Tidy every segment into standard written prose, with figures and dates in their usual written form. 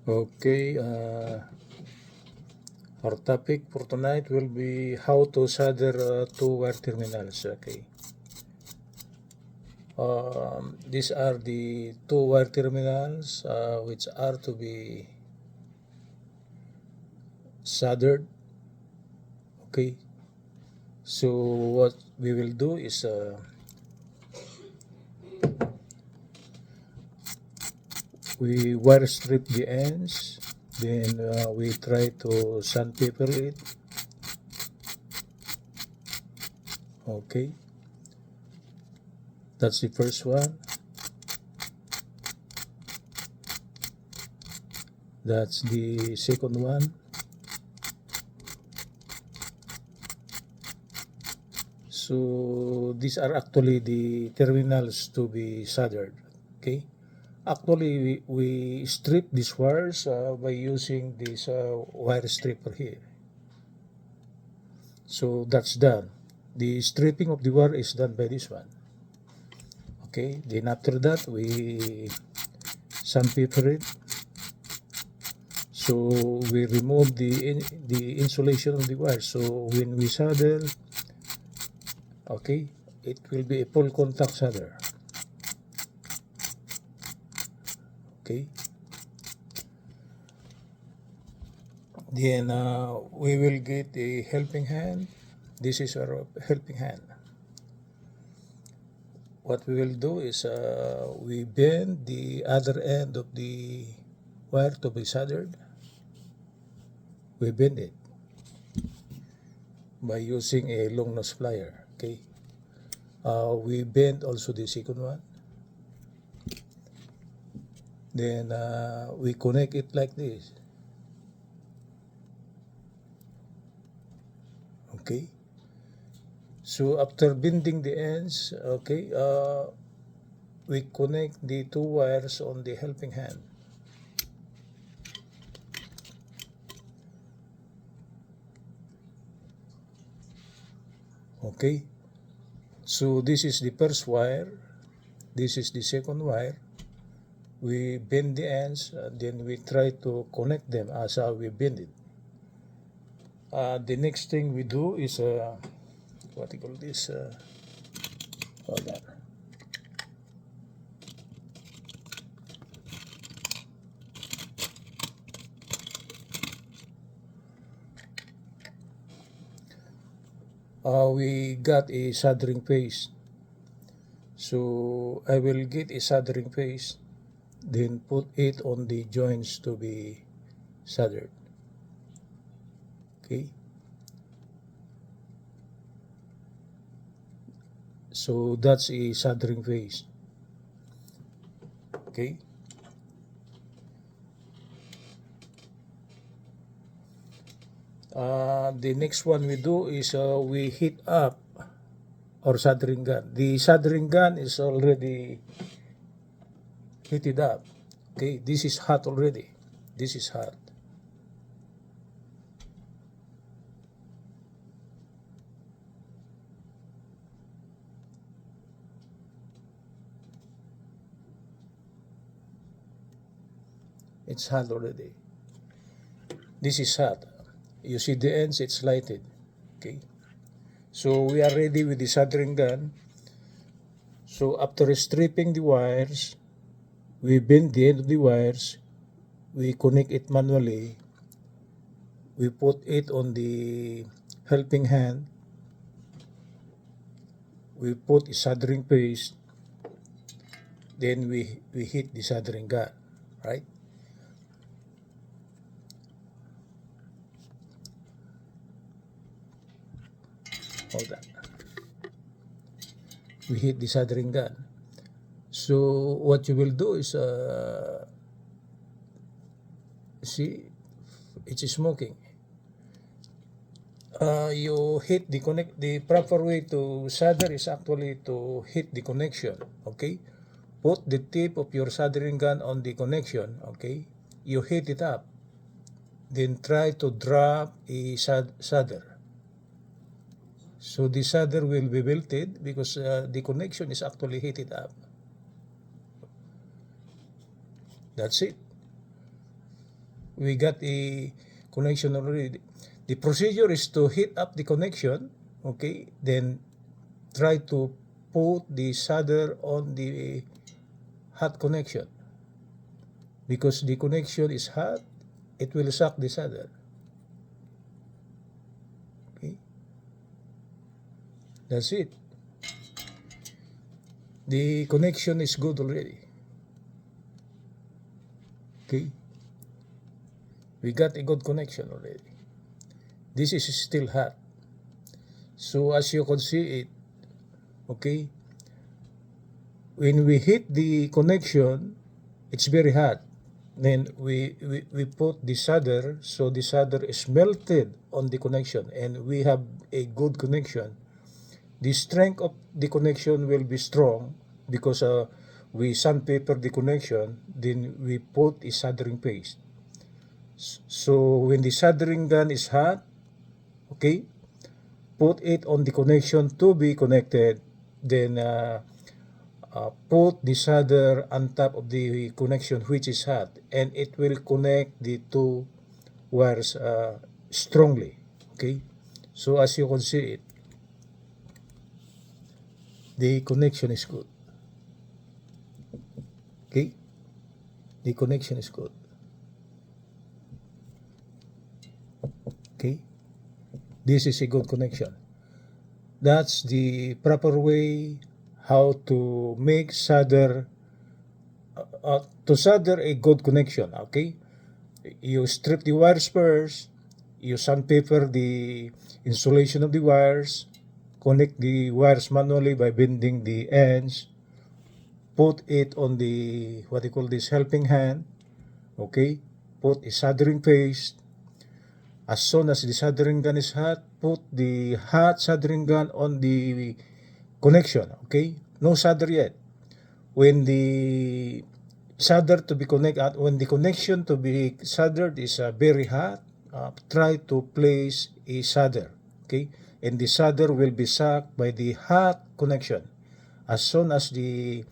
Okay, our topic for tonight will be how to solder two wire terminals. Okay, these are the two wire terminals which are to be soldered. Okay, so what we will do is we wire strip the ends, then we try to sandpaper it. Okay, that's the first one. That's the second one. So these are actually the terminals to be soldered. Okay. Actually, we strip these wires by using this wire stripper here. So that's done. The stripping of the wire is done by this one. Okay. Then after that, we sandpaper it. So we remove the insulation of the wire. So when we solder, okay, it will be a full contact solder. Okay. Then we will get a helping hand. This is our helping hand. What we will do is we bend the other end of the wire to be soldered. We bend it by using a long nose plier. Okay. We bend also the second one. Then we connect it like this. Okay. So after bending the ends, okay, we connect the two wires on the helping hand. Okay. So this is the first wire. This is the second wire. We bend the ends, then we try to connect them as we bend it. The next thing we do is what do you call this? Hold on. We got a soldering paste. So I will get a soldering paste, then put it on the joints to be soldered. Okay. So that's a soldering paste. Okay. The next one we do is we heat up our soldering gun. The soldering gun is already heated up. Okay, this is hot already. This is hot. It's hot already. This is hot. You see the ends, it's lighted. Okay. So we are ready with the soldering gun. So after stripping the wires, we bend the end of the wires, we connect it manually, we put it on the helping hand, we put a soldering paste, then we hit the soldering gun, right? Hold on. We hit the soldering gun. So what you will do is, see, it's smoking. You hit the connect. The proper way to solder is actually to hit the connection. Okay, put the tip of your soldering gun on the connection. Okay, you hit it up. Then try to drop a solder. So the solder will be melted because the connection is actually heated up. That's it. we got a connection already. The procedure is to heat up the connection, okay, then try to put the solder on the hot connection. Because the connection is hot, it will suck the solder. Okay, that's it. The connection is good already. Okay, we got a good connection already. This is still hot. So as you can see it, okay, when we hit the connection, it's very hot. Then we put the solder, so the solder is melted on the connection and we have a good connection. The strength of the connection will be strong because we sandpaper the connection, then we put a soldering paste. So when the soldering gun is hot, okay, put it on the connection to be connected, then put the solder on top of the connection which is hot, and it will connect the two wires strongly. Okay, so as you can see it, the connection is good. Okay, the connection is good. Okay, this is a good connection. That's the proper way how to make solder, to solder a good connection. Okay, you strip the wires first, you sandpaper the insulation of the wires, connect the wires manually by bending the ends, put it on the what you call this helping hand. Okay, put a soldering paste. As soon as the soldering gun is hot, put the hot soldering gun on the connection. Okay, no solder yet. When the solder to be connected, when the connection to be soldered is very hot, try to place a solder. Okay, and the solder will be sucked by the hot connection. As soon as the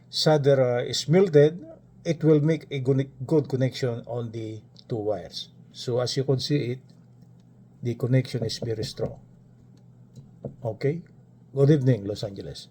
solder is melted, it will make a good connection on the two wires. So as you can see it, the connection is very strong. Okay, good evening, Los Angeles.